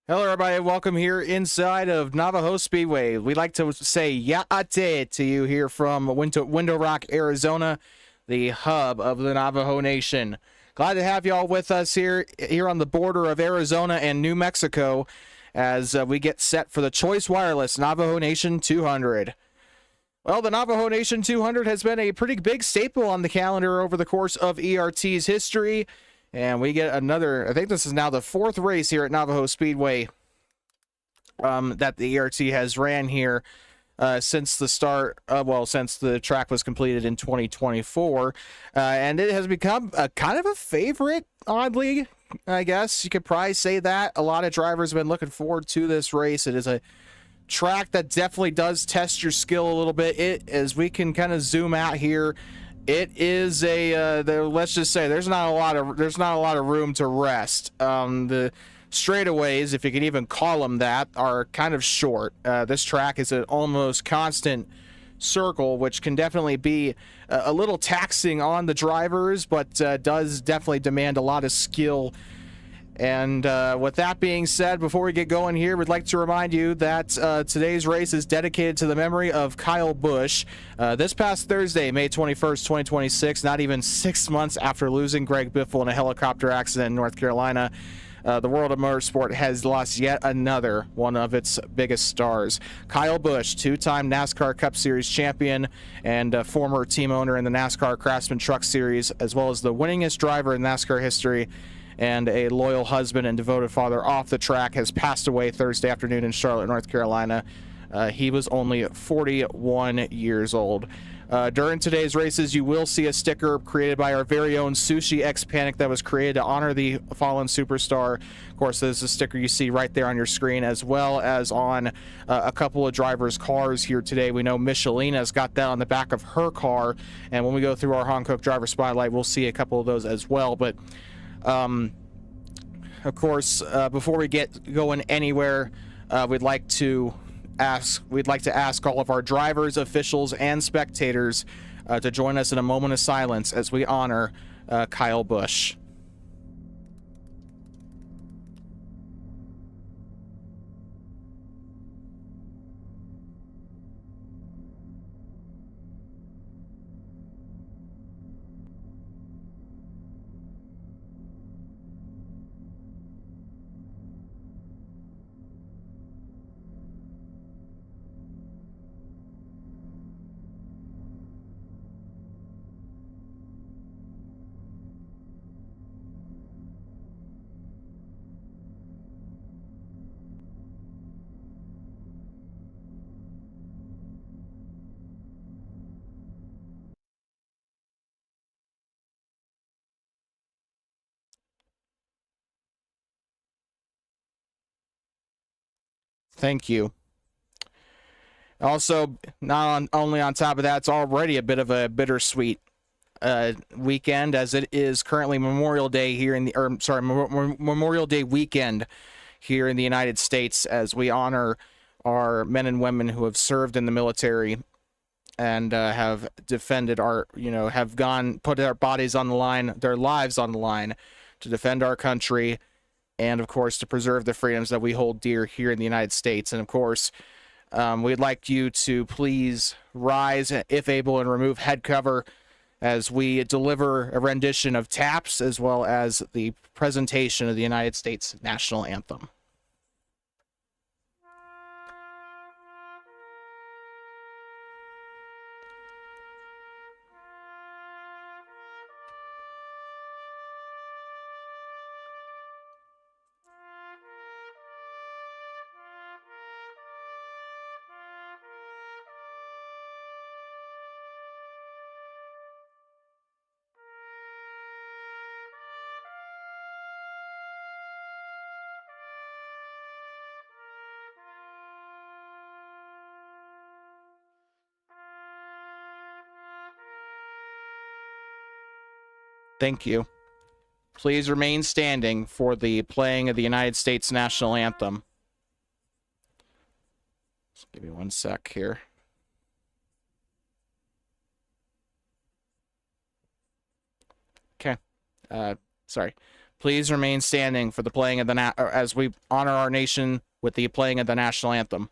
Hello, everybody. Welcome here inside of Navajo Speedway. We'd like to say ya'ate to you here from Window Rock, Arizona, the hub of the Navajo Nation. Glad to have y'all with us here on the border of Arizona and New Mexico as we get set for the Choice Wireless Navajo Nation 200. Well, the Navajo Nation 200 has been a pretty big staple on the calendar over the course of ERT's history. And we get another, I think this is now the fourth race here at Navajo Speedway that the ERT has ran here since the start, since the track was completed in 2024. And it has become a kind of a favorite, oddly, I guess. You could probably say that. A lot of drivers have been looking forward to this race. It is a track that definitely does test your skill a little bit. As we can kind of zoom out here, it is a let's just say there's not a lot of room to rest. The straightaways, if you can even call them that, are kind of short. This track is an almost constant circle, which can definitely be a little taxing on the drivers, but does definitely demand a lot of skill. And with that being said, before we get going here, we'd like to remind you that today's race is dedicated to the memory of Kyle Busch. This past Thursday, May 21st, 2026, not even 6 months after losing Greg Biffle in a helicopter accident in North Carolina, the world of motorsport has lost yet another one of its biggest stars. Kyle Busch, two-time NASCAR Cup Series champion and former team owner in the NASCAR Craftsman Truck Series, as well as the winningest driver in NASCAR history, and a loyal husband and devoted father off the track, has passed away Thursday afternoon in Charlotte, North Carolina. He was only 41 years old. During today's races, you will see a sticker created by our very own Sushi X Panic that was created to honor the fallen superstar. Of course, there's a sticker you see right there on your screen, as well as on a couple of drivers' cars here today. We know Michelina's got that on the back of her car, and when we go through our Hankook driver spotlight, we'll see a couple of those as well. But of course, before we get going anywhere, we'd like to ask all of our drivers, officials, and spectators to join us in a moment of silence as we honor Kyle Busch. Thank you. Also, only on top of that, it's already a bit of a bittersweet weekend, as it is currently Memorial Day here in the, Memorial Day weekend here in the United States, as we honor our men and women who have served in the military and have defended put their bodies on the line, their lives on the line, to defend our country, and of course to preserve the freedoms that we hold dear here in the United States. And of course, we'd like you to please rise, if able, and remove head cover as we deliver a rendition of Taps, as well as the presentation of the United States National Anthem. Thank you. Please remain standing for the playing of the United States National Anthem. Just give me 1 sec here. Okay. Sorry. please remain standing for the playing of the as we honor our nation with the playing of the national anthem.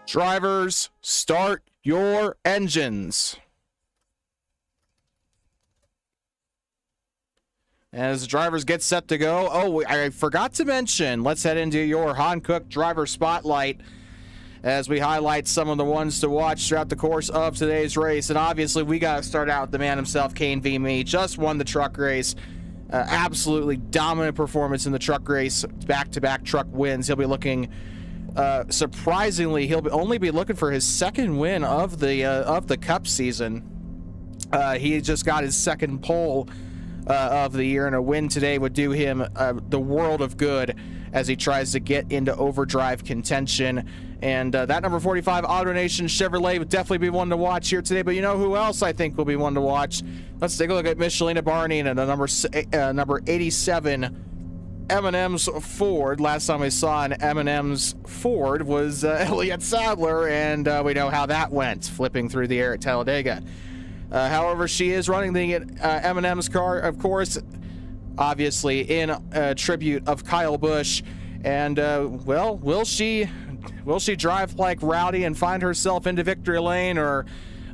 Drivers, start your engines. As the drivers get set to go. Oh, I forgot to mention, let's head into your Hankook driver spotlight as we highlight some of the ones to watch throughout the course of today's race. And obviously, we got to start out with the man himself, Kane V. Me. Just won the truck race. Absolutely dominant performance in the truck race. Back-to-back truck wins. He'll be looking... surprisingly, he'll only be looking for his second win of the Cup season. He just got his second pole of the year, and a win today would do him the world of good as he tries to get into overdrive contention. And that number 45 AutoNation Chevrolet would definitely be one to watch here today. But you know who else I think will be one to watch? Let's take a look at Michelina Barney and the number 87 M&M's Ford. Last time we saw an M&M's Ford was Elliott Sadler, and we know how that went, flipping through the air at Talladega. However, she is running the M&M's car, of course, obviously in tribute of Kyle Busch. And well, will she drive like Rowdy and find herself into victory lane, or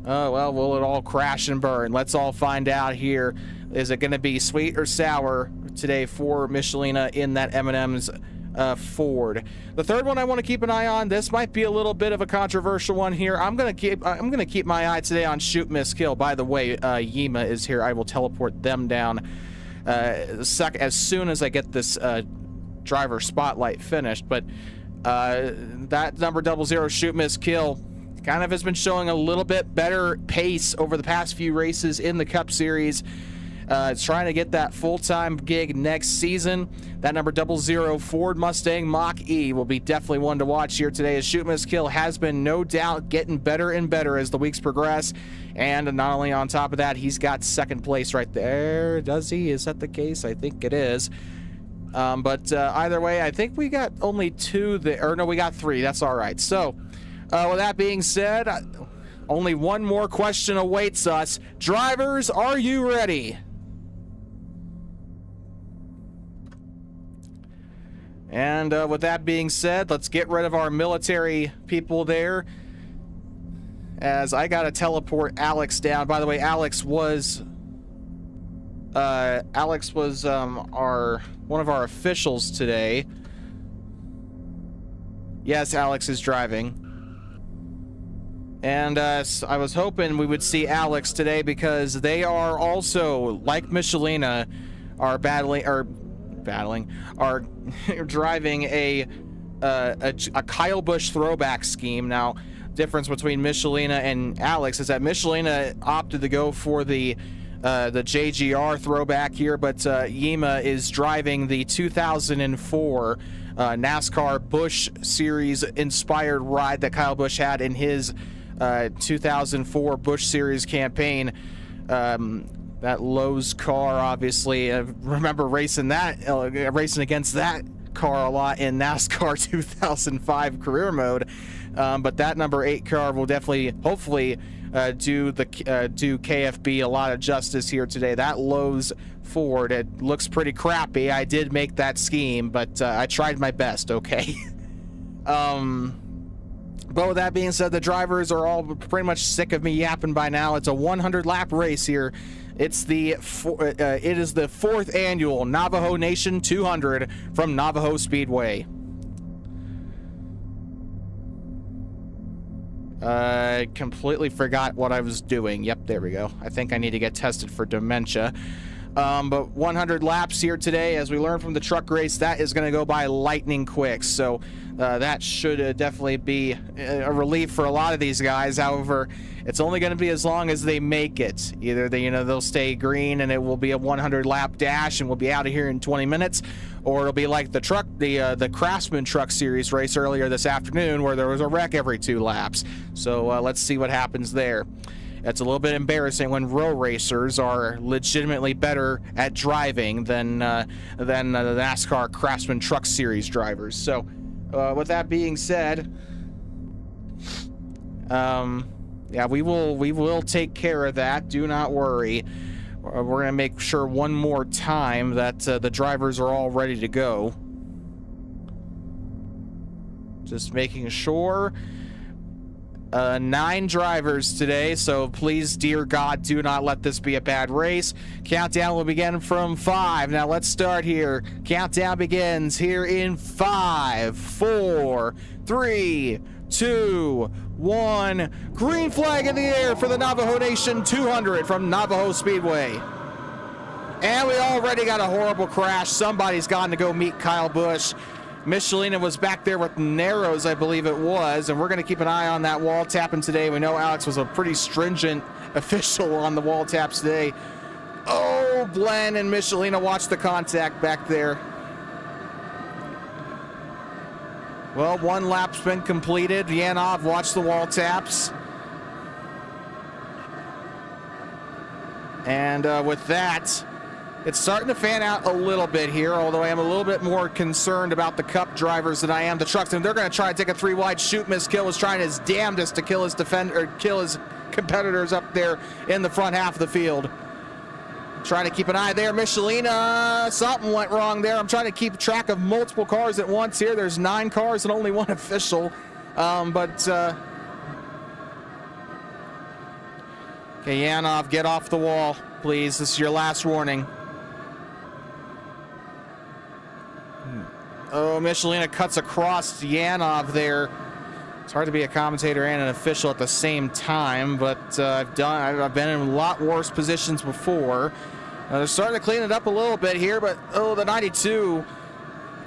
well, will it all crash and burn? Let's all find out here. Is it going to be sweet or sour today for Michelina in that M&M's Ford? The third one I want to keep an eye on. This might be a little bit of a controversial one here. I'm gonna keep my eye today on Shoot Miss Kill. By the way, Yima is here. I will teleport them down as soon as I get this driver spotlight finished. But that number 00 Shoot Miss Kill kind of has been showing a little bit better pace over the past few races in the Cup Series. It's trying to get that full-time gig next season. That number 00 Ford Mustang Mach-E will be definitely one to watch here today, as Shoot Miss Kill has been no doubt getting better and better as the weeks progress. And not only on top of that, he's got second place right there. Does he? Is that the case? I think it is. But either way, I think we got only two there. Or no, we got three. That's all right. So with that being said, only one more question awaits us. Drivers, are you ready? And with that being said, let's get rid of our military people there, as I gotta teleport Alex down. By the way, Alex was one of our officials today. Yes, Alex is driving. And I was hoping we would see Alex today, because they are also, like Michelina, are driving a Kyle Busch throwback scheme. Now, difference between Michelina and Alex is that Michelina opted to go for the JGR throwback here, but Yima is driving the 2004 NASCAR Busch Series inspired ride that Kyle Busch had in his 2004 Busch Series campaign. That Lowe's car, obviously, remember racing against that car a lot in NASCAR 2005 career mode. But that number 8 car will definitely, hopefully, do KFB a lot of justice here today. That Lowe's Ford, it looks pretty crappy. I did make that scheme, but I tried my best, okay? But with that being said, the drivers are all pretty much sick of me yapping by now. It's a 100-lap race here. It's it is the 4th annual Navajo Nation 200 from Navajo Speedway. I completely forgot what I was doing. Yep, there we go. I think I need to get tested for dementia. But 100 laps here today, as we learned from the truck race, that is going to go by lightning quick. So that should definitely be a relief for a lot of these guys. However, it's only going to be as long as they make it. Either they'll stay green and it will be a 100 lap dash and we'll be out of here in 20 minutes, or it'll be like the Craftsman Truck Series race earlier this afternoon where there was a wreck every 2 laps. So let's see what happens there. It's a little bit embarrassing when row racers are legitimately better at driving than the NASCAR Craftsman Truck Series drivers. So, with that being said, yeah, we will take care of that. Do not worry. We're gonna make sure one more time that the drivers are all ready to go. Just making sure. 9 drivers today, so please, dear God, do not let this be a bad race. Countdown will begin from 5. Now let's start here. Countdown begins here in 5, 4, 3, 2, 1. Green flag in the air for the Navajo Nation 200 from Navajo Speedway. And we already got a horrible crash. Somebody's gotten to go meet Kyle Busch. Michelina was back there with Narrows, I believe it was, and we're going to keep an eye on that wall tapping today. We know Alex was a pretty stringent official on the wall taps today. Oh, Glenn and Michelina watched the contact back there. Well, 1 lap's been completed. Yanov watched the wall taps. And with that, it's starting to fan out a little bit here, although I am a little bit more concerned about the Cup drivers than I am the trucks. And they're going to try to take a 3 wide. Shoot, miss, kill is trying his damnedest to kill his kill his competitors up there in the front half of the field. Trying to keep an eye there. Michelina, something went wrong there. I'm trying to keep track of multiple cars at once here. There's 9 cars and only 1 official. Okay, Yanov, get off the wall, please. This is your last warning. Oh, Michelina cuts across Yanov there. It's hard to be a commentator and an official at the same time, but I've been in a lot worse positions before. They're starting to clean it up a little bit here, but oh, the 92,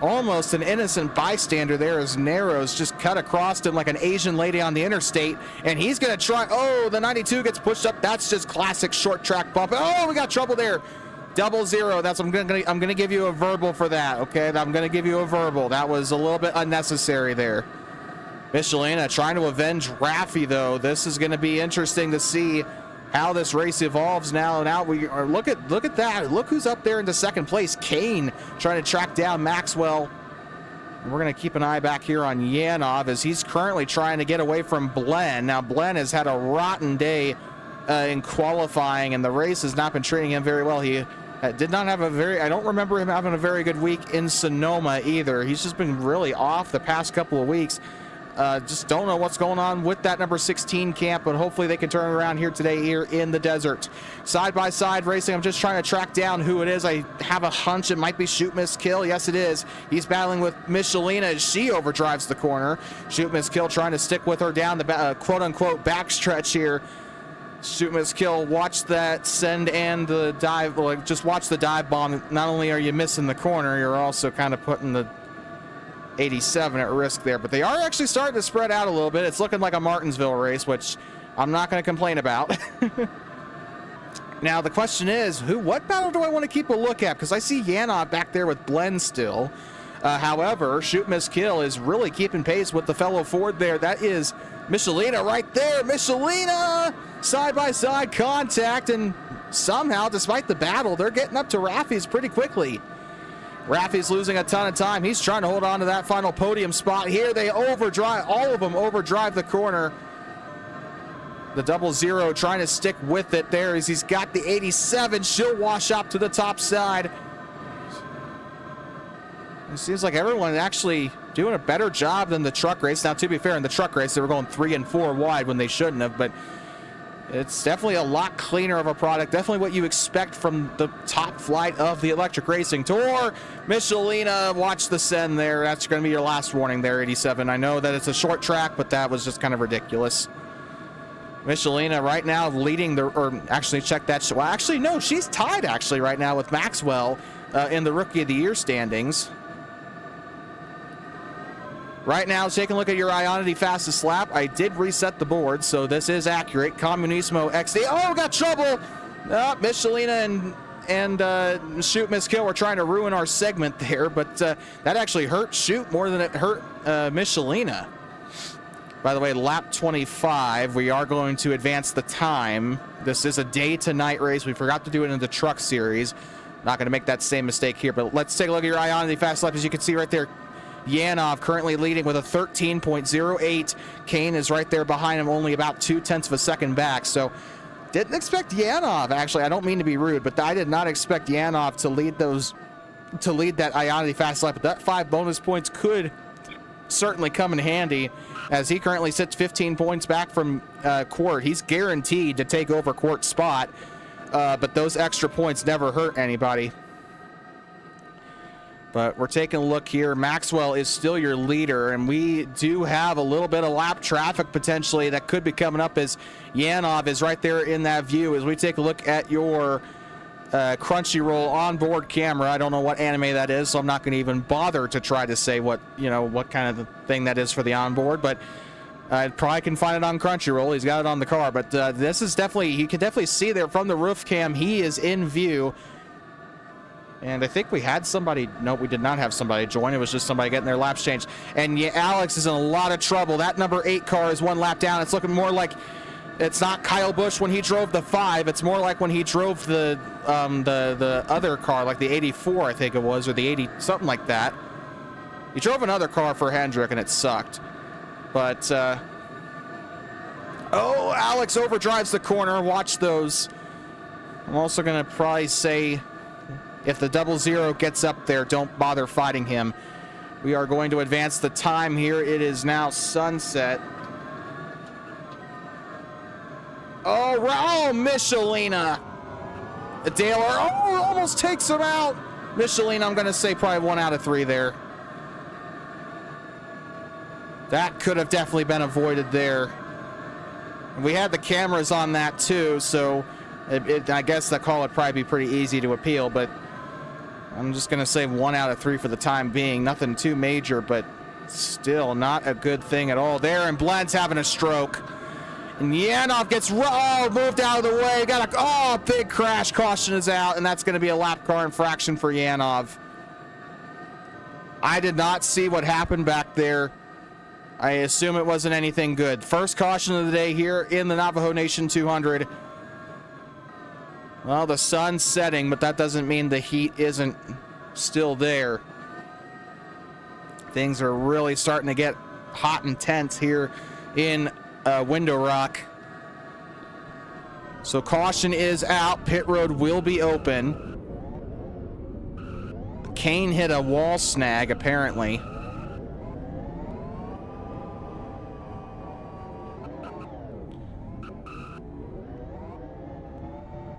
almost an innocent bystander there as Narrows just cut across him like an Asian lady on the interstate, and he's going to try. Oh, the 92 gets pushed up. That's just classic short track bump. Oh, we got trouble there. 00. That's I'm gonna give you a verbal for that. Okay, I'm gonna give you a verbal. That was a little bit unnecessary there. Michelina trying to avenge Raffi though. This is gonna be interesting to see how this race evolves now. Now we are look at that. Look who's up there into 2nd place. Kane trying to track down Maxwell. And we're gonna keep an eye back here on Yanov as he's currently trying to get away from Blen. Now Blen has had a rotten day in qualifying, and the race has not been treating him very well. He did not have I don't remember him having a very good week in Sonoma either. He's just been really off the past couple of weeks. Just don't know what's going on with that number 16 camp, but hopefully they can turn it around here today here in the desert. Side-by-side racing, I'm just trying to track down who it is. I have a hunch it might be Shoot, Miss, Kill. Yes, it is. He's battling with Michelina as she overdrives the corner. Shoot, Miss, Kill trying to stick with her down the quote-unquote backstretch here. Shoot, miss, kill. Watch that send and the dive. Like, just watch the dive bomb. Not only are you missing the corner, you're also kind of putting the 87 at risk there. But they are actually starting to spread out a little bit. It's looking like a Martinsville race, which I'm not going to complain about. Now, the question is, what battle do I want to keep a look at? Because I see Yanov back there with Blen still. However, Shoot, Miss, Kill is really keeping pace with the fellow Ford there. That is Michelina right there. Michelina! Side-by-side contact, and somehow, despite the battle, they're getting up to Raffi's pretty quickly. Raffi's losing a ton of time. He's trying to hold on to that final podium spot here. They overdrive. All of them overdrive the corner. The 00 trying to stick with it there as he's got the 87. She'll wash up to the top side. It seems like everyone actually doing a better job than the truck race. Now, to be fair, in the truck race, they were going 3 and 4 wide when they shouldn't have, but it's definitely a lot cleaner of a product. Definitely what you expect from the top flight of the electric racing tour. Michelina, watch the send there. That's going to be your last warning there, 87. I know that it's a short track, but that was just kind of ridiculous. Michelina right now leading the, or actually check that. Well, actually, no, she's tied actually right now with Maxwell in the Rookie of the Year standings. Right now, taking a look at your Ionity fastest lap. I did reset the board, so this is accurate. Comunismo XD. Oh, got trouble! Michelina and Shoot Miss Kill were trying to ruin our segment there, but that actually hurt Shoot more than it hurt Michelina. By the way, lap 25, we are going to advance the time. This is a day to night race. We forgot to do it in the truck series. Not going to make that same mistake here, but let's take a look at your Ionity fast lap. As you can see right there, Yanov currently leading with a 13.08. Kane is right there behind him, only about 0.2 of a second back. So didn't expect Yanov, actually. I don't mean to be rude, but I did not expect Yanov to lead that Ionity fast lap. But that 5 bonus points could certainly come in handy, as he currently sits 15 points back from Quart. He's guaranteed to take over Quart's spot, but those extra points never hurt anybody. But we're taking a look here. Maxwell is still your leader, and we do have a little bit of lap traffic potentially that could be coming up, as Yanov is right there in that view. As we take a look at your Crunchyroll onboard camera, I don't know what anime that is, so I'm not going to even bother to try to say what kind of thing that is for the onboard. But I probably can find it on Crunchyroll. He's got it on the car. But this is definitely, you can definitely see there from the roof cam, he is in view. And I think we had somebody, no, we did not have somebody join. It was just somebody getting their laps changed. And yeah, Alex is in a lot of trouble. That number 8 car is 1 lap down. It's looking more like, it's not Kyle Busch when he drove the 5. It's more like when he drove the other car, like the 84, I think it was, or the 80, something like that. He drove another car for Hendrick, and it sucked. But, oh, Alex overdrives the corner. Watch those. I'm also going to probably say, if the 00 gets up there, don't bother fighting him. We are going to advance the time here. It is now sunset. Oh, Michelina. Daler, oh, almost takes him out. Michelina, I'm going to say probably 1 out of 3 there. That could have definitely been avoided there. And we had the cameras on that too, so I guess that call would probably be pretty easy to appeal, but I'm just going to say 1 out of 3 for the time being. Nothing too major, but still not a good thing at all there. And Blend's having a stroke. And Yanov gets moved out of the way. Got a big crash. Caution is out, and that's going to be a lap car infraction for Yanov. I did not see what happened back there. I assume it wasn't anything good. First caution of the day here in the Navajo Nation 200. Well, the sun's setting, but that doesn't mean the heat isn't still there. Things are really starting to get hot and tense here in Window Rock. So caution is out. Pit road will be open. Kane hit a wall snag, apparently.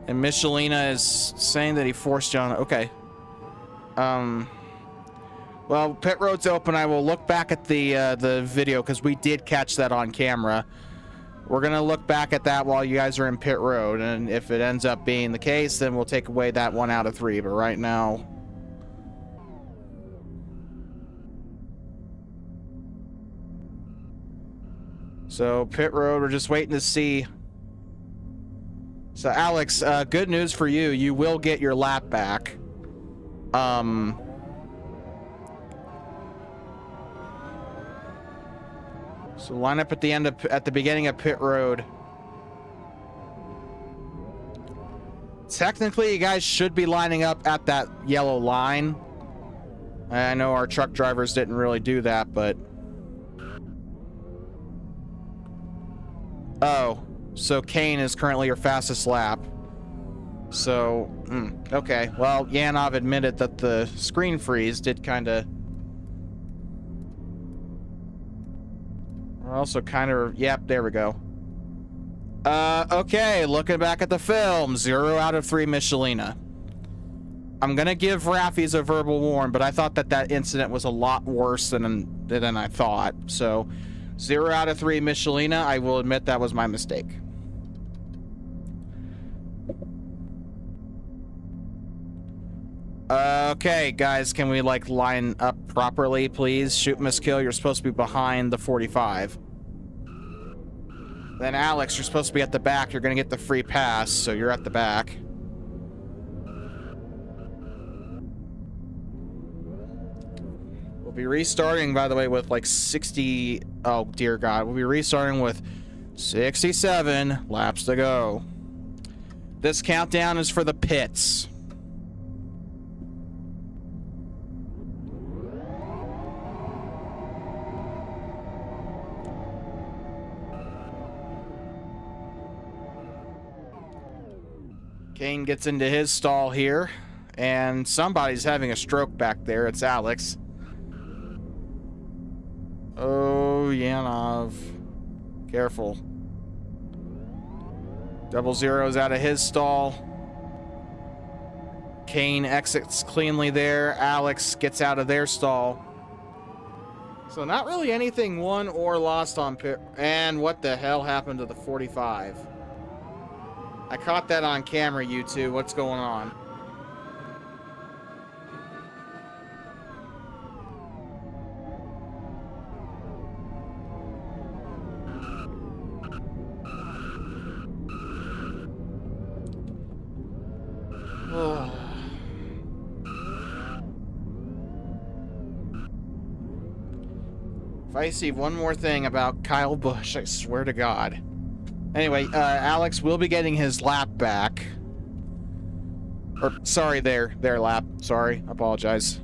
And Michelina is saying that he forced John. Okay. Well, pit road's open. I will look back at the video, because we did catch that on camera. We're going to look back at that while you guys are in pit road. And if it ends up being the case, then we'll take away that 1 out of 3. But right now... So, pit road, we're just waiting to see... So, Alex, good news for you. You will get your lap back. So line up at the beginning of pit road. Technically, you guys should be lining up at that yellow line. I know our truck drivers didn't really do that, but... Oh. So Kane is currently your fastest lap. So, okay. Well, Yanov admitted that the screen freeze did kind of... Also kind of... Yep, there we go. Okay, looking back at the film. 0 out of 3 Michelina. I'm gonna give Raffi's a verbal warn, but I thought that that incident was a lot worse than I thought. So, 0 out of 3 Michelina. I will admit that was my mistake. Okay, guys, can we, like, line up properly, please? Shoot, miss, kill. You're supposed to be behind the 45. Then, Alex, you're supposed to be at the back. You're gonna get the free pass, so you're at the back. We'll be restarting, by the way, with, like, 60... Oh, dear God. We'll be restarting with 67 laps to go. This countdown is for the pits. Kane gets into his stall here, and somebody's having a stroke back there. It's Alex. Oh, Yanov. Careful. 00's out of his stall. Kane exits cleanly there. Alex gets out of their stall. So not really anything won or lost on pit. And what the hell happened to the 45? I caught that on camera, you two. What's going on? If I see one more thing about Kyle Busch, I swear to God. Anyway, Alex will be getting his lap back. Or, sorry, their lap. Sorry, I apologize.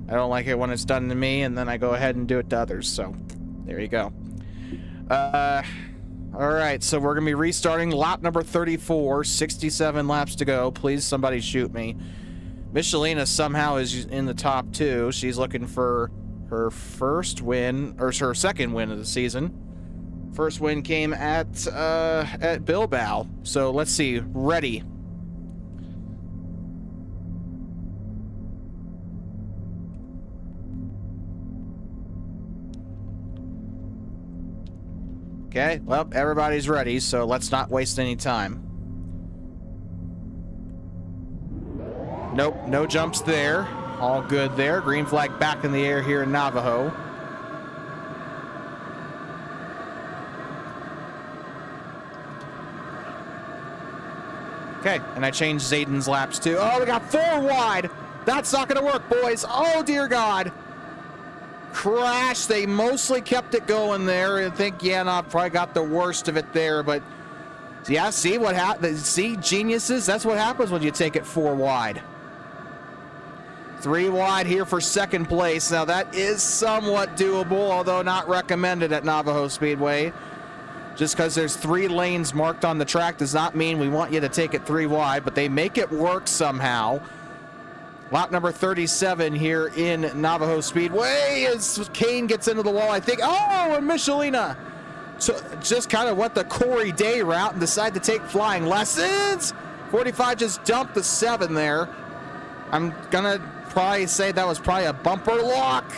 I don't like it when it's done to me, and then I go ahead and do it to others, so there you go. Alright, so we're going to be restarting lap number 34, 67 laps to go. Please, somebody shoot me. Michelina somehow is in the top 2. She's looking for her first win, or her second win of the season. First win came at Bilbao. So let's see. Ready. Okay, well, everybody's ready, so let's not waste any time. Nope, no jumps there. All good there. Green flag back in the air here in Navajo. Okay, and I changed Zayden's laps too. Oh, we got 4 wide. That's not going to work, boys. Oh, dear God. Crash. They mostly kept it going there. I think Yanov probably got the worst of it there, but yeah, see what happened? See, geniuses? That's what happens when you take it 4 wide. 3 wide here for second place. Now, that is somewhat doable, although not recommended at Navajo Speedway. Just because there's 3 lanes marked on the track does not mean we want you to take it 3 wide, but they make it work somehow. Lap number 37 here in Navajo Speedway as Kane gets into the wall, I think. Oh, and Michelina so just kind of went the Corey Day route and decided to take flying lessons. 45 just dumped the 7 there. I'm going to probably say that was probably a bumper lock.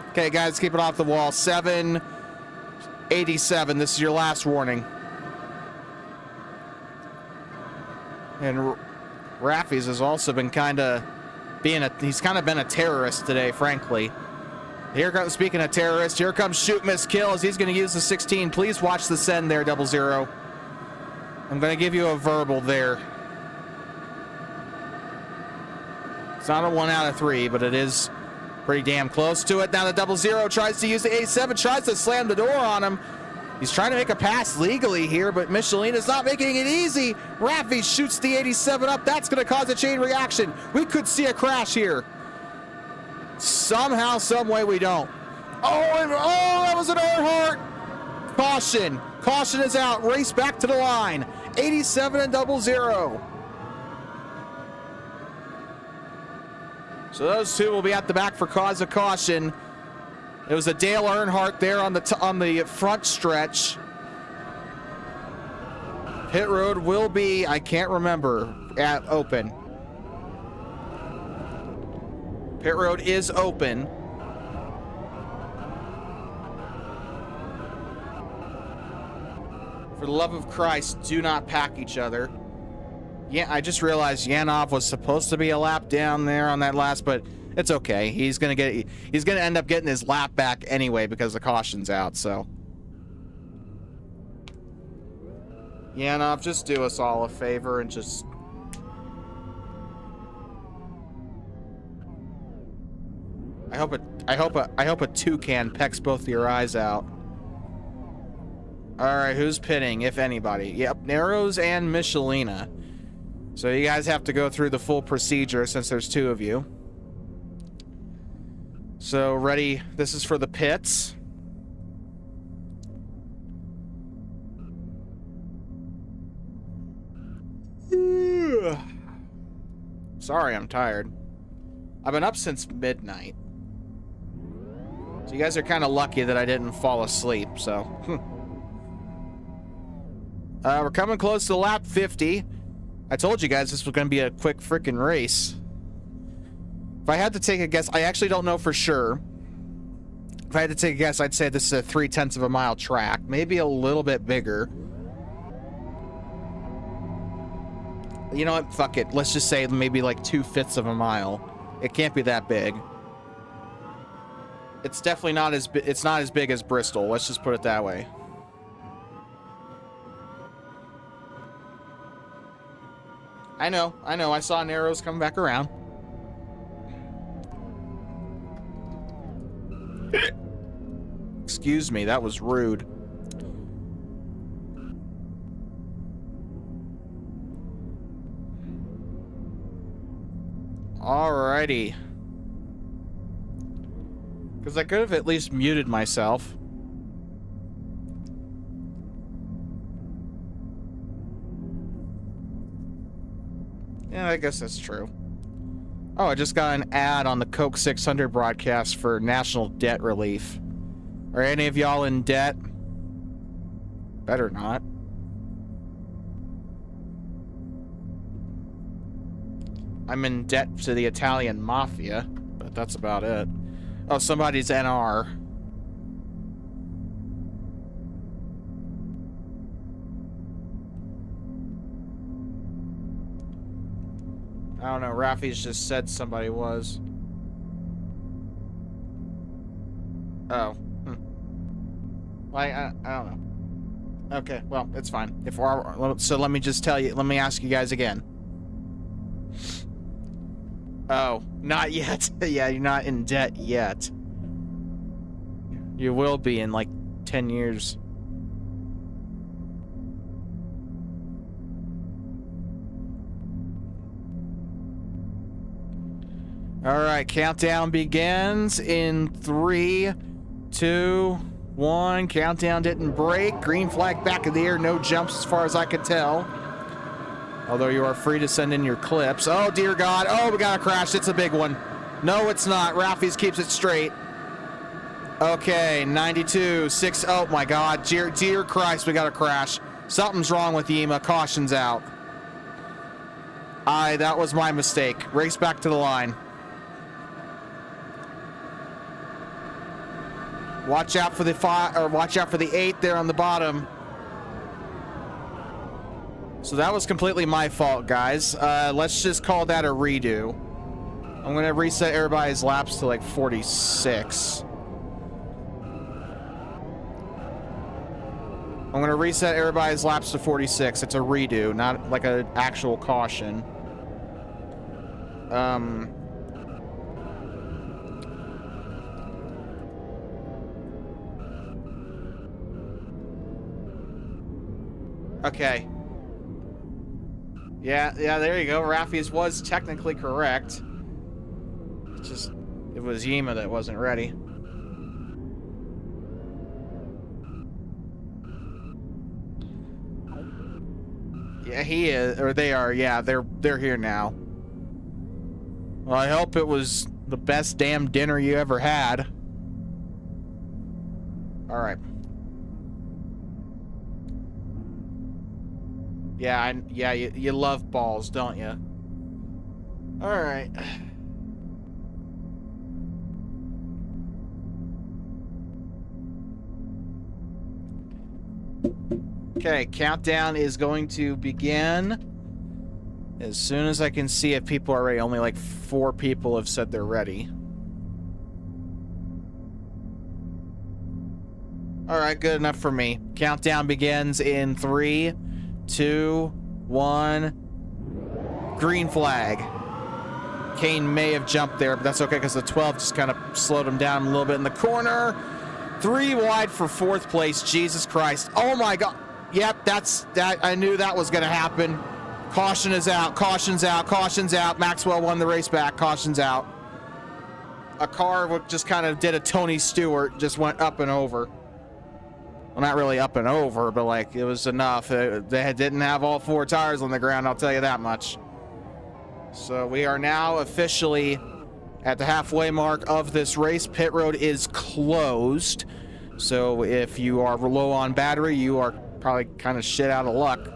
Okay, guys, keep it off the wall. 787. This is your last warning. And Raffi's has also been kind of he's kind of been a terrorist today, frankly. Here comes, speaking of terrorists, here comes shoot, miss, kill as he's going to use the 16. Please watch the send there, 00. I'm going to give you a verbal there. It's not a 1 out of 3, but it is pretty damn close to it. Now the 00 tries to use the 87, tries to slam the door on him. He's trying to make a pass legally here, but Michelina's not making it easy. Raffi shoots the 87 up. That's going to cause a chain reaction. We could see a crash here. Somehow, some way we don't. Oh, that was an Earnhardt. Caution. Caution is out. Race back to the line. 87 and 00. So those two will be at the back for cause of caution. It was a Dale Earnhardt there on the front stretch. Pit road will be, I can't remember, at open. Pit road is open. For the love of Christ, do not pack each other. Yeah, I just realized Yanov was supposed to be a lap down there on that last, but it's okay. He's gonna end up getting his lap back anyway because the caution's out. So, Yanov, just do us all a favor and just. I hope a toucan pecks both of your eyes out. All right, who's pitting, if anybody? Yep, Narrows and Michelina. So you guys have to go through the full procedure since there's two of you. So ready, this is for the pits. Sorry, I'm tired. I've been up since midnight. So you guys are kind of lucky that I didn't fall asleep, so. We're coming close to lap 50. I told you guys this was going to be a quick freaking race. If I had to take a guess, I actually don't know for sure. If I had to take a guess, I'd say this is a 3/10 of a mile track. Maybe a little bit bigger. You know what? Fuck it. Let's just say maybe like 2/5 of a mile. It can't be that big. It's definitely not as it's not as big as Bristol. Let's just put it that way. I know. I saw Narrows coming back around. Excuse me, that was rude. Alrighty. Because I could have at least muted myself. Yeah, I guess that's true. Oh, I just got an ad on the Coke 600 broadcast for national debt relief. Are any of y'all in debt? Better not. I'm in debt to the Italian mafia, but that's about it. Oh, somebody's NR. I don't know, Rafi's just said somebody was. Oh. Well, I don't know. Okay, well, it's fine. So let me just tell you, let me ask you guys again. Oh, not yet. Yeah, you're not in debt yet. You will be in like 10 years. All right, countdown begins in 3, 2, 1. Countdown didn't break. Green flag back in the air. No jumps as far as I could tell. Although you are free to send in your clips. Oh, dear God. Oh, we got a crash. It's a big one. No, it's not. Rafi's keeps it straight. Okay, 92, 6. Oh, my God. Dear Christ, we got a crash. Something's wrong with Yima. Caution's out. That was my mistake. Race back to the line. Watch out for the 5, or watch out for the 8 there on the bottom. So that was completely my fault, guys. Let's just call that a redo. I'm gonna reset everybody's laps to like 46. I'm gonna reset everybody's laps to 46. It's a redo, not like an actual caution. Okay. Yeah, there you go. Rafi's was technically correct. It's just, it was Yima that wasn't ready. Yeah, he is, or they are. Yeah, they're here now. Well, I hope it was the best damn dinner you ever had. All right. Yeah, you love balls, don't you? All right. Okay, countdown is going to begin as soon as I can see if people are ready. Only like 4 people have said they're ready. All right, good enough for me. Countdown begins in 3, 2, 1. Green flag. Kane may have jumped there, but that's okay because the 12 just kind of slowed him down a little bit in the corner. 3 wide for 4th place. Jesus Christ. Oh my God. Yep, that's that. I knew that was going to happen. Caution is out. Caution's out. Caution's out. Maxwell won the race back. Caution's out. A car just kind of did a Tony Stewart, just went up and over. Well, not really up and over, but like it was enough. They didn't have all 4 tires on the ground, I'll tell you that much. So we are now officially at the halfway mark of this race. Pit road is closed. So if you are low on battery, you are probably kind of shit out of luck.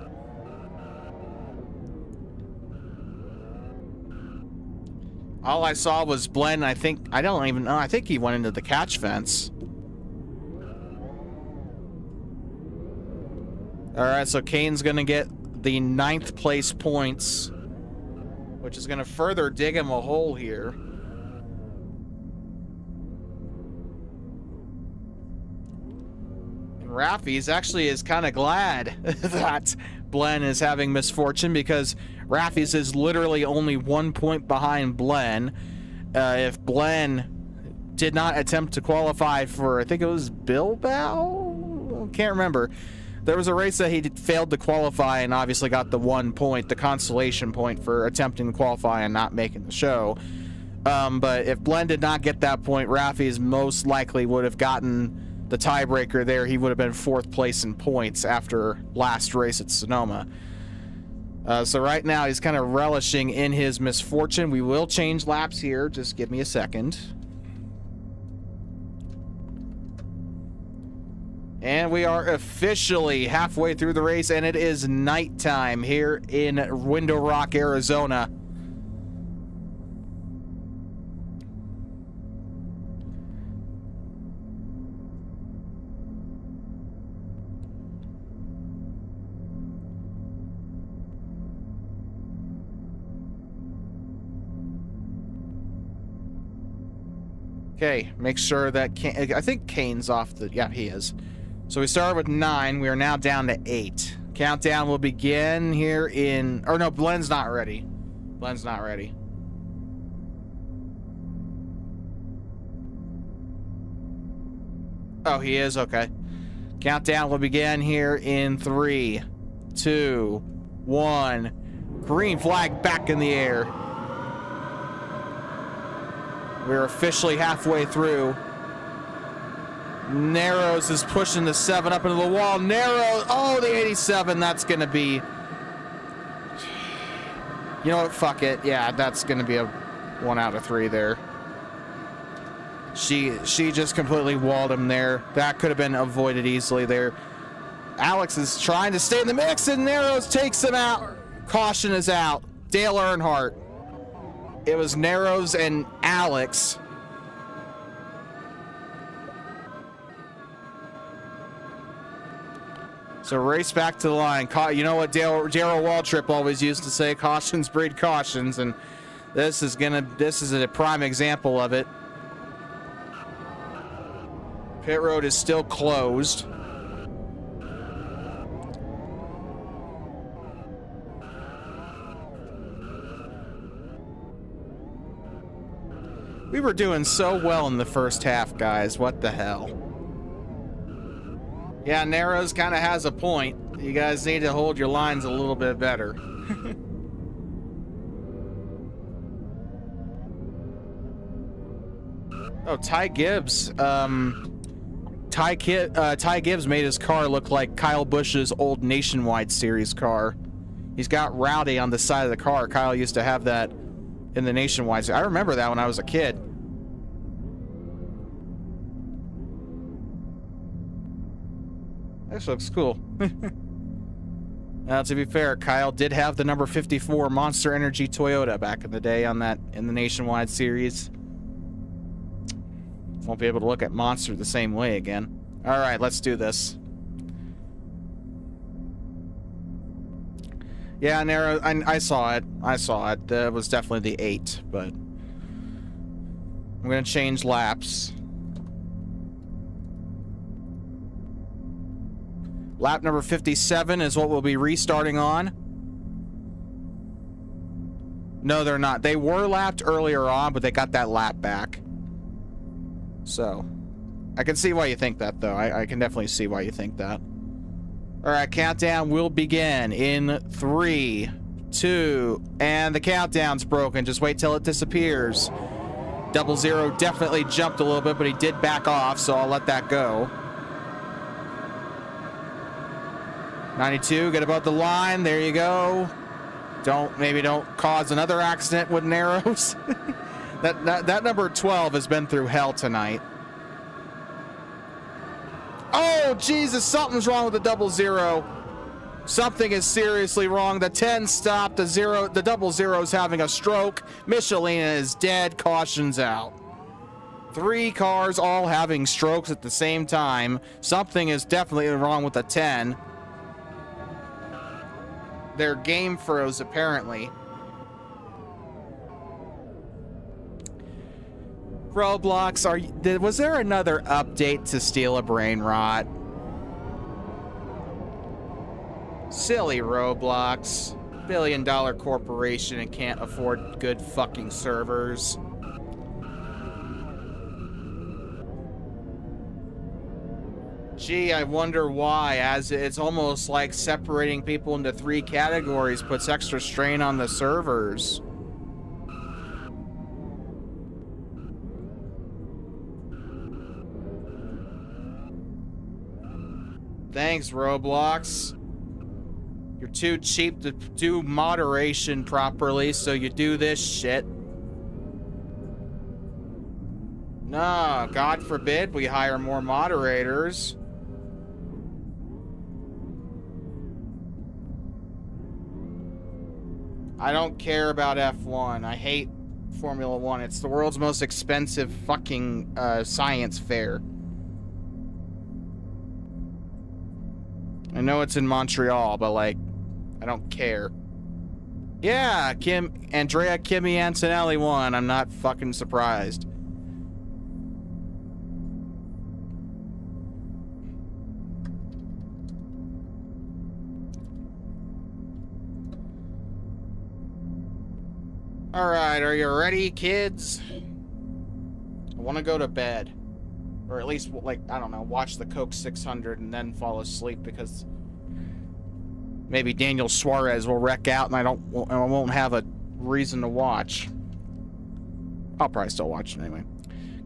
All I saw was Blen. I don't even know. I think he went into the catch fence. All right, so Kane's going to get the 9th place points, which is going to further dig him a hole here. And Raffy's actually is kind of glad that Blen is having misfortune because Raffy's is literally only 1 point behind Blen. If Blen did not attempt to qualify for, I think it was Bilbao? Can't remember. There was a race that he failed to qualify and obviously got the 1 point, the consolation point for attempting to qualify and not making the show. But if Blen did not get that point, Raffy's most likely would have gotten the tiebreaker there. He would have been 4th place in points after last race at Sonoma. So right now he's kind of relishing in his misfortune. We will change laps here. Just give me a second. And we are officially halfway through the race, and it is nighttime here in Window Rock, Arizona. Okay, make sure that I think Kane's off the... Yeah, he is. So we started with 9. We are now down to 8. Countdown will begin here in... Or no, Blen's not ready. Blen's not ready. Oh, he is? Okay. Countdown will begin here in 3, 2, 1. Green flag back in the air. We're officially halfway through. Narrows is pushing the 7 up into the wall. Narrows, oh, the 87, that's going to be... You know what, fuck it. Yeah, that's going to be a 1 out of 3 there. She just completely walled him there. That could have been avoided easily there. Alex is trying to stay in the mix, and Narrows takes him out. Caution is out. Dale Earnhardt. It was Narrows and Alex. So race back to the line. You know what Darrell Waltrip always used to say, cautions breed cautions, and this is a prime example of it. Pit road is still closed. We were doing so well in the first half, guys. What the hell? Yeah, Narrows kind of has a point. You guys need to hold your lines a little bit better. Oh, Ty Gibbs. Ty Gibbs made his car look like Kyle Busch's old Nationwide Series car. He's got Rowdy on the side of the car. Kyle used to have that in the Nationwide. I remember that when I was a kid. This looks cool. Now, to be fair, Kyle did have the number 54 Monster Energy Toyota back in the day on that in the Nationwide series. Won't be able to look at Monster the same way again. All right, let's do this. Yeah, Narrow. I saw it. I saw it. It was definitely the 8, but I'm gonna change laps. Lap number 57 is what we'll be restarting on. No, they're not. They were lapped earlier on, but they got that lap back. So, I can see why you think that, though. I can definitely see why you think that. All right, countdown will begin in 3, 2, and the countdown's broken. Just wait till it disappears. 00 definitely jumped a little bit, but he did back off, so I'll let that go. 92, get above the line. There you go. Maybe don't cause another accident with Narrows. that number 12 has been through hell tonight. Oh, Jesus, something's wrong with the 00. Something is seriously wrong. The 10 stopped. The 00's having a stroke. Michelina is dead. Caution's out. 3 cars all having strokes at the same time. Something is definitely wrong with the 10. Their game froze, apparently. ROBLOX, was there another update to steal a brain rot? Silly ROBLOX. Billion-dollar corporation and can't afford good fucking servers. Gee, I wonder why, as it's almost like separating people into 3 categories puts extra strain on the servers. Thanks, ROBLOX. You're too cheap to do moderation properly, so you do this shit. No, God forbid we hire more moderators. I don't care about F1. I hate Formula 1. It's the world's most expensive fucking science fair. I know it's in Montreal, but, like, I don't care. Yeah, Andrea Kimi Antonelli won. I'm not fucking surprised. All right, are you ready, kids? I want to go to bed. Or at least, like, I don't know, watch the Coke 600 and then fall asleep because maybe Daniel Suarez will wreck out and I won't have a reason to watch. I'll probably still watch it anyway.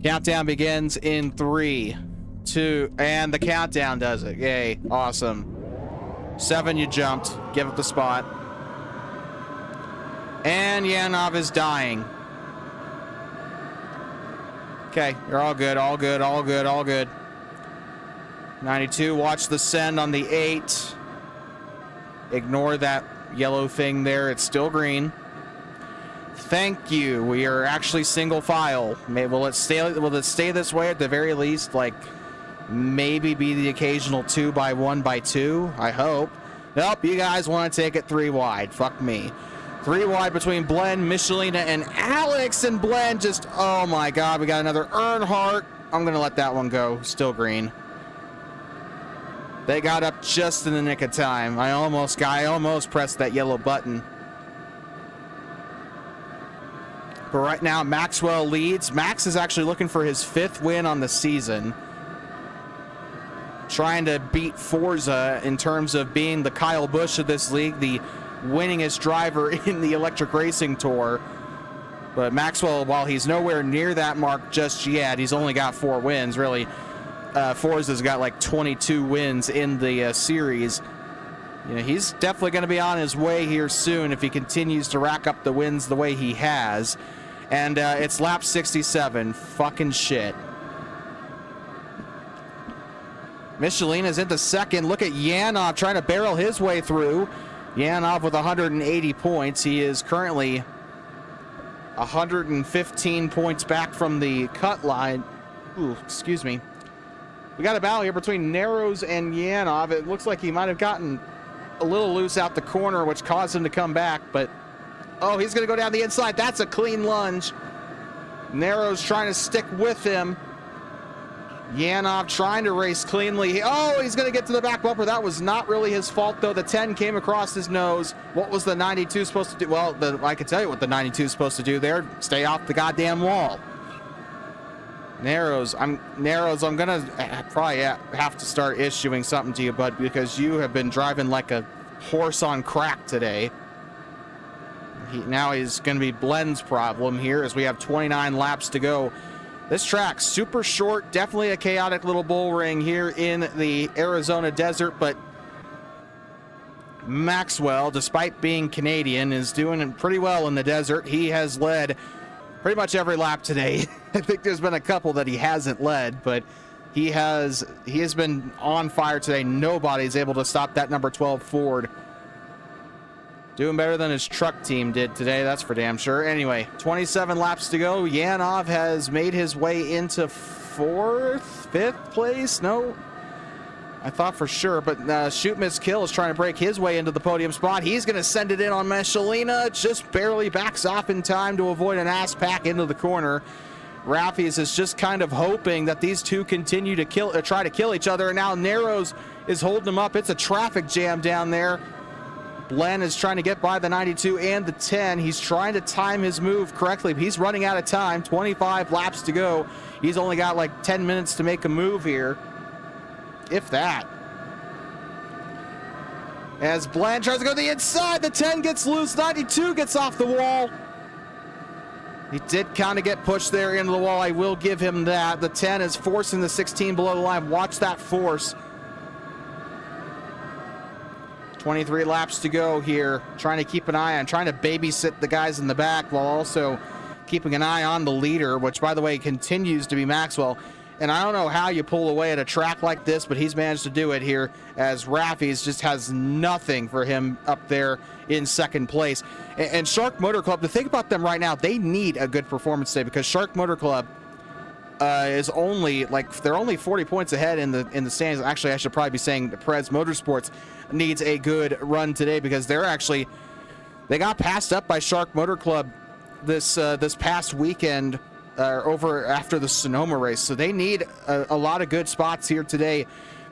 Countdown begins in 3, 2, and the countdown does it. Yay, awesome. 7, you jumped. Give it the spot. And Yanov is dying. Okay, you're all good, all good, all good, all good. 92, watch the send on the 8. Ignore that yellow thing there, it's still green. Thank you, we are actually single file. Will it stay this way at the very least? Like, maybe be the occasional 2x1x2, I hope. Nope, you guys want to take it 3 wide, fuck me. 3 wide between Blen, Michelina, and Alex, and Blen just, oh my god, we got another Earnhardt. I'm gonna let that one go, still green. They got up just in the nick of time. I almost pressed that yellow button. But right now, Maxwell leads. Max is actually looking for his 5th win on the season. Trying to beat Forza in terms of being the Kyle Busch of this league, the winningest driver in the electric racing tour. But Maxwell, while he's nowhere near that mark just yet, he's only got 4 wins really. Forza's got like 22 wins in the series, You know, he's definitely going to be on his way here soon if he continues to rack up the wins the way he has. And it's lap 67. Fucking shit. Michelina's into second. Look at Yanov trying to barrel his way through. Yanov with 180 points. He is currently 115 points back from the cut line. Ooh, excuse me. We got a battle here between Narrows and Yanov. It looks like he might have gotten a little loose out the corner, which caused him to come back, but oh, he's going to go down the inside. That's a clean lunge. Narrows trying to stick with him. Yanov trying to race cleanly. Oh, he's going to get to the back bumper. That was not really his fault, though. The 10 came across his nose. What was the 92 supposed to do? Well, I can tell you what the 92 is supposed to do there. Stay off the goddamn wall. Narrows, I'm going to probably have to start issuing something to you, bud, because you have been driving like a horse on crack today. Now he's going to be Blend's problem here as we have 29 laps to go. This track, super short, definitely a chaotic little bull ring here in the Arizona desert, but Maxwell, despite being Canadian, is doing pretty well in the desert. He has led pretty much every lap today. I think there's been a couple that he hasn't led, but he has been on fire today. Nobody's able to stop that number 12 Ford. Doing better than his truck team did today, that's for damn sure. Anyway, 27 laps to go. Yanov has made his way into fifth place? No, I thought for sure, but Shoot Miss Kill is trying to break his way into the podium spot. He's going to send it in on Michelina. Just barely backs off in time to avoid an ass pack into the corner. Raffies is just kind of hoping that these two continue to try to kill each other, and now Narrows is holding them up. It's a traffic jam down there. Blen is trying to get by the 92 and the 10. He's trying to time his move correctly, but he's running out of time. 25 laps to go. He's only got like 10 minutes to make a move here, if that. As Blen tries to go to the inside, the 10 gets loose, 92 gets off the wall. He did kind of get pushed there into the wall. I will give him that. The 10 is forcing the 16 below the line. Watch that force. 23 laps to go here. Trying to keep an eye on, trying to babysit the guys in the back while also keeping an eye on the leader, which, by the way, continues to be Maxwell. And I don't know how you pull away at a track like this, but he's managed to do it here as Raffies just has nothing for him up there in second place. And Shark Motor Club, to think about them right now, they need a good performance today because Shark Motor Club is only they're only 40 points ahead in the standings. Actually, I should probably be saying Perez Motorsports needs a good run today because they got passed up by Shark Motor Club this past weekend over after the Sonoma race, so they need a lot of good spots here today.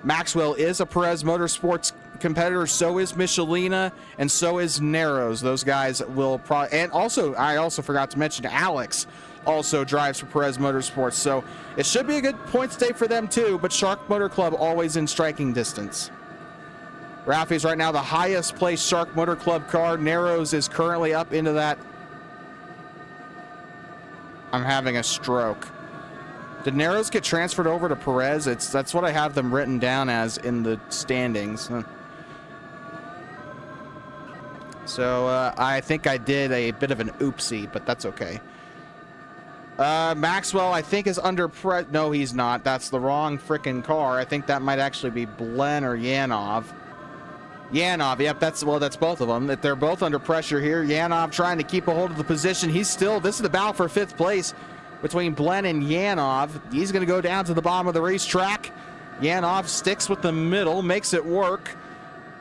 Maxwell is a Perez Motorsports competitor, so is Michelina, and so is Narrows. Those guys will probably, and also I also forgot to mention Alex also drives for Perez Motorsports, so it should be a good points day for them too, but Shark Motor Club always in striking distance. Raffi's right now the highest placed Shark Motor Club car. Narrows is currently up into that. I'm having a stroke. Did Narrows get transferred over to Perez? That's what I have them written down as in the standings. So I think I did a bit of an oopsie, but that's okay. Maxwell, I think, is under Perez. No, he's not. That's the wrong frickin' car. I think that might actually be Blen or Yanov. Yanov, yep, that's both of them. They're both under pressure here. Yanov trying to keep a hold of the position. This is the battle for fifth place between Blen and Yanov. He's going to go down to the bottom of the racetrack. Yanov sticks with the middle, makes it work.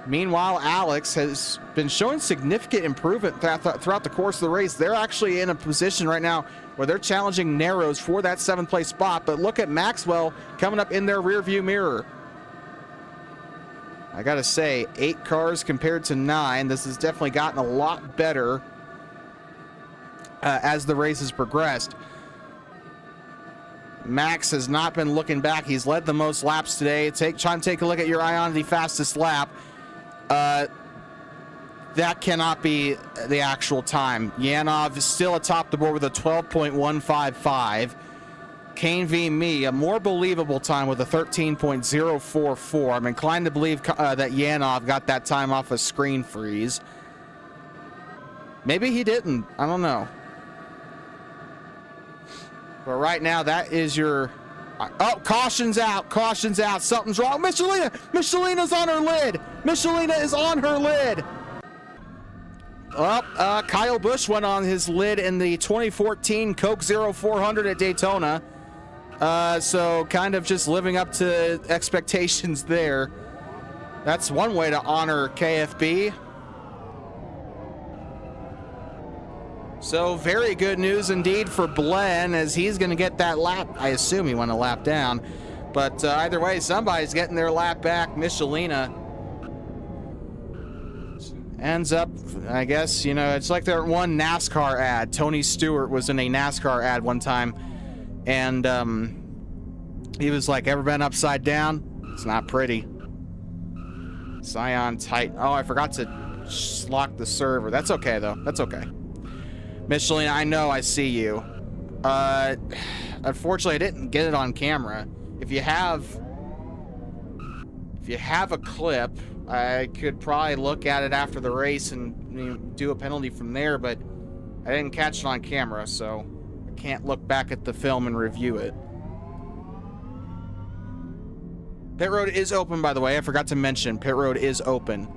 Meanwhile, Alex has been showing significant improvement throughout the course of the race. They're actually in a position right now where they're challenging Narrows for that seventh place spot. But look at Maxwell coming up in their rearview mirror. I gotta say, 8 cars compared to 9. This has definitely gotten a lot better as the race has progressed. Max has not been looking back. He's led the most laps today. Try and take a look at your Ionity fastest lap. That cannot be the actual time. Yanov is still atop the board with a 12.155. Kane v. Me, a more believable time with a 13.044. I'm inclined to believe that Yanov got that time off a screen freeze. Maybe he didn't. I don't know. But right now, that is your... Oh, caution's out. Caution's out. Something's wrong. Michelina! Michelina's on her lid. Michelina is on her lid. Well, Kyle Busch went on his lid in the 2014 Coke 0400 at Daytona. So kind of just living up to expectations there. That's one way to honor KFB. So very good news indeed for Blen, as he's going to get that lap. I assume he went a lap down. But either way, somebody's getting their lap back. Michelina ends up, I guess, you know, it's like that one NASCAR ad. Tony Stewart was in a NASCAR ad one time. And he was like, ever been upside down? It's not pretty. Scion tight. Oh, I forgot to lock the server. That's okay, though. That's okay. Michelina, I know I see you. Unfortunately, I didn't get it on camera. If you have a clip, I could probably look at it after the race and do a penalty from there, but I didn't catch it on camera, so I can't look back at the film and review it. Pit road is open, by the way. I forgot to mention, pit road is open.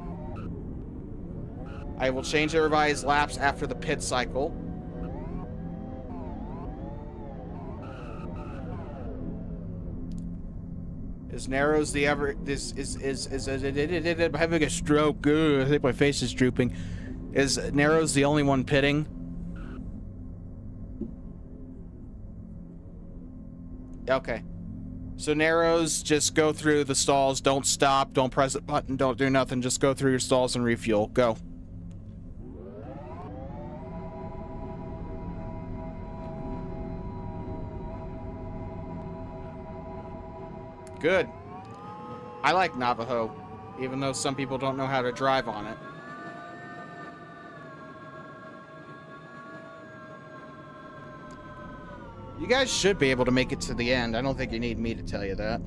I will change everybody's laps after the pit cycle. Is Narrows the ever is I'm having a stroke. Ugh, I think my face is drooping. Is Narrows the only one pitting? Okay. So Narrows, just go through the stalls. Don't stop. Don't press a button. Don't do nothing. Just go through your stalls and refuel. Go. Good. I like Navajo, even though some people don't know how to drive on it. You guys should be able to make it to the end. I don't think you need me to tell you that.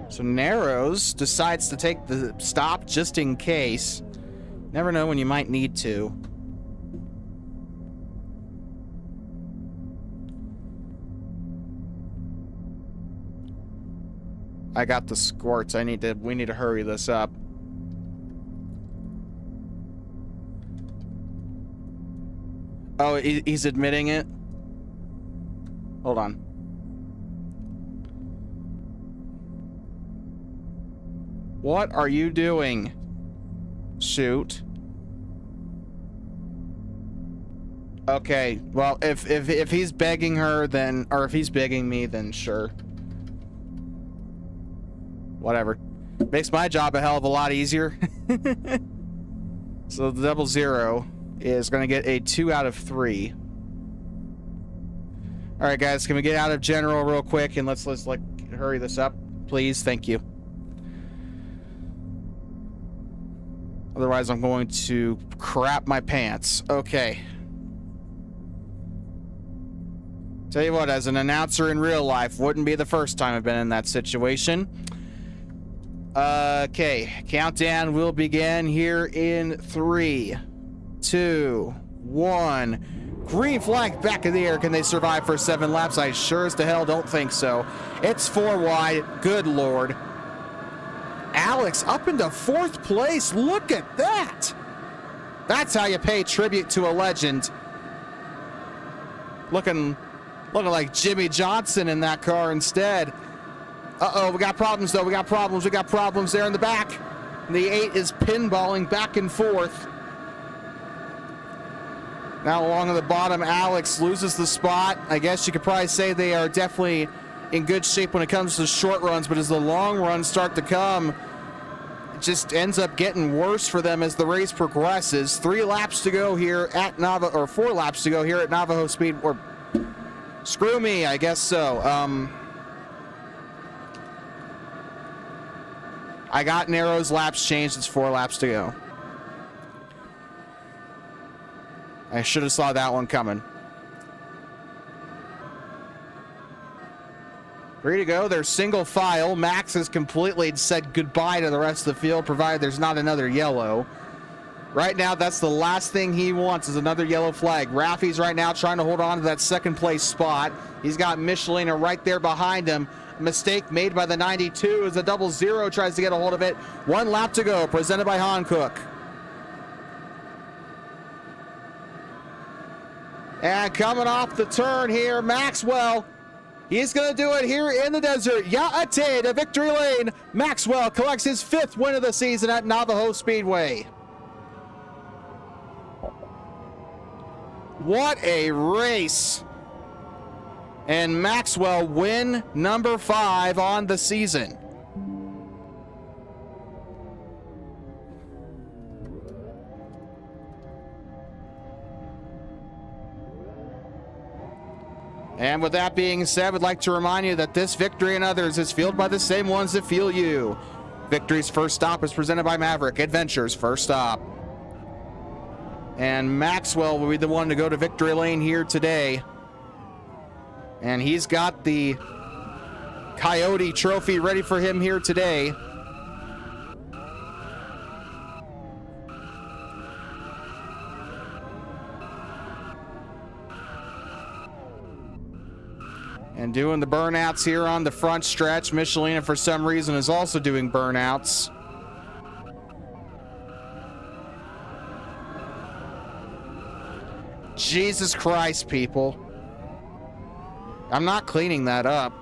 So Narrows decides to take the stop just in case. Never know when you might need to. I got the squirts. We need to hurry this up. Oh, he's admitting it? Hold on. What are you doing? Shoot. Okay, well, if he's begging her, then, or if he's begging me, then sure. Whatever. Makes my job a hell of a lot easier. So the 00 is going to get a 2 out of 3. All right, guys, can we get out of general real quick and let's like hurry this up, please? Thank you. Otherwise, I'm going to crap my pants. Okay. Tell you what, as an announcer in real life, wouldn't be the first time I've been in that situation. Okay, countdown will begin here in 3, 2, 1. Green flag back in the air. Can they survive for 7 laps? I sure as to hell don't think so. It's 4 wide. Good Lord. Alex up into 4th place. Look at that. That's how you pay tribute to a legend. Looking like Jimmy Johnson in that car instead. Uh-oh, we got problems, though. We got problems there in the back. The 8 is pinballing back and forth. Now along at the bottom, Alex loses the spot. I guess you could probably say they are definitely in good shape when it comes to short runs, but as the long runs start to come, it just ends up getting worse for them as the race progresses. 3 laps to go here at Navajo, or 4 laps to go here at Navajo Speed, or screw me, I guess so. I got Narrow's laps changed. It's 4 laps to go. I should have saw that one coming. Ready to go. They're single file. Max has completely said goodbye to the rest of the field, provided there's not another yellow. Right now, that's the last thing he wants is another yellow flag. Raffy's right now trying to hold on to that second place spot. He's got Michelina right there behind him. Mistake made by the 92 as the 00 tries to get a hold of it. 1 lap to go, presented by Hankook. And coming off the turn here, Maxwell. He's going to do it here in the desert. Ya'ate to victory lane. Maxwell collects his 5th win of the season at Navajo Speedway. What a race. And Maxwell win number 5 on the season. And with that being said, I'd like to remind you that this victory and others is fueled by the same ones that fuel you. Victory's first stop is presented by Maverick. Adventure's first stop. And Maxwell will be the one to go to victory lane here today. And he's got the Coyote Trophy ready for him here today. And doing the burnouts here on the front stretch. Michelina, for some reason, is also doing burnouts. Jesus Christ, people. I'm not cleaning that up.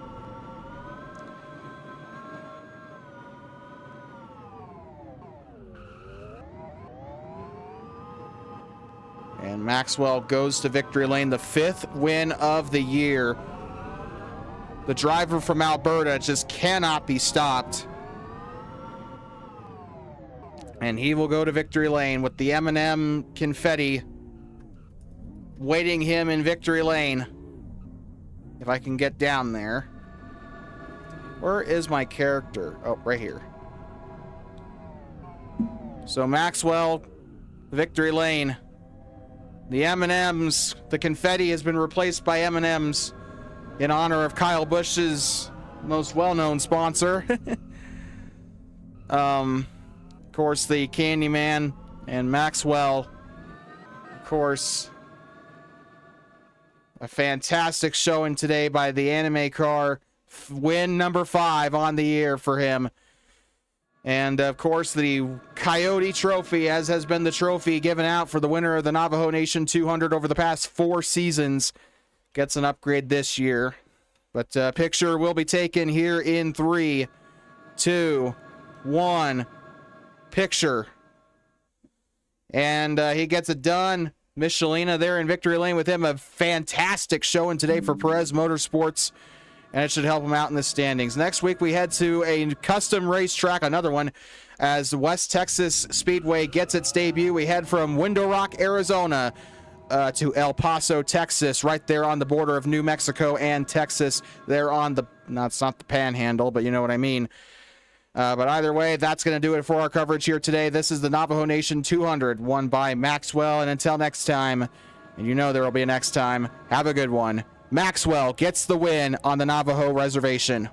And Maxwell goes to victory lane, the 5th win of the year. The driver from Alberta just cannot be stopped. And he will go to victory lane with the M&M confetti waiting him in victory lane. If I can get down there. Where is my character? Oh, right here. So Maxwell, victory lane. The M&Ms, the confetti has been replaced by M&Ms in honor of Kyle Busch's most well-known sponsor. Of course, the Candyman and Maxwell. Of course, a fantastic showing today by the anime car. Win number 5 on the year for him. And, of course, the Coyote Trophy, as has been the trophy given out for the winner of the Navajo Nation 200 over the past 4 seasons, gets an upgrade this year. But picture will be taken here in 3, 2, 1. Picture. And he gets it done. Michelina there in victory lane with him. A fantastic showing today for Perez Motorsports. And it should help him out in the standings. Next week, we head to a custom racetrack, another one, as West Texas Speedway gets its debut. We head from Window Rock, Arizona, to El Paso, Texas, right there on the border of New Mexico and Texas. They're on the, no, it's not the panhandle, but you know what I mean. But either way, that's going to do it for our coverage here today. This is the Navajo Nation 200, won by Maxwell. And until next time, and you know there will be a next time, have a good one. Maxwell gets the win on the Navajo Reservation.